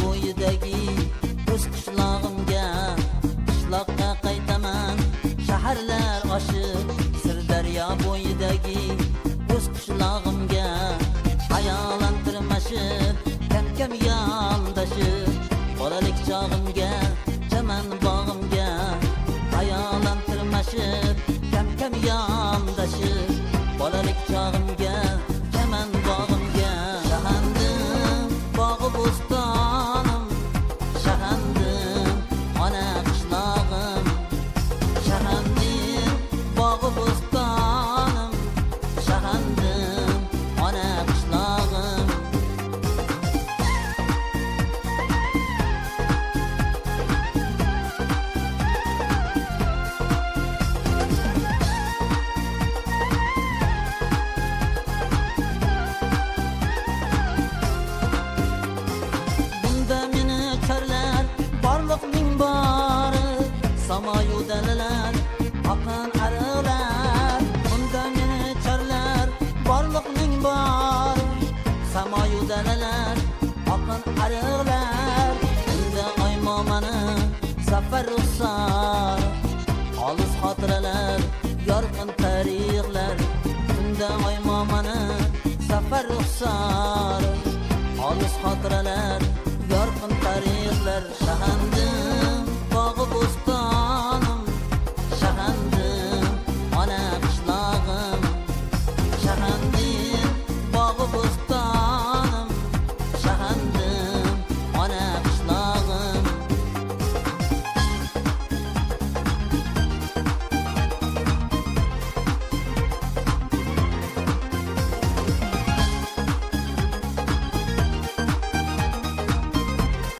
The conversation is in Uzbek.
bo'yidagi o'z qishlog'imga qishloqqa qaytaman shaharlar oshib Sirdaryo bo'yidagi o'z qishlog'imga hayolantirmashib kam yondashib bolalik chog'imga chaman bog'imga hayolantirmashib kam yondashib bolalik chog'imga chaman bog'imga shahandim bog'i bo'stonim shahandim ona qishlog'im shahandim bog'i bo'stonim shahandim ona qishlog'im Samoyu dalalar, oqan ariqlar, bunda meni chorlar, borliqning bor. Samoyu dalalar, oqan ariqlar, bunda oymomani safar ruxsor. Olis xotiralar, yorqin tarixlar, bunda oymomani safar ruxsor. Olis xotiralar, yorqin tarixlar, shahandim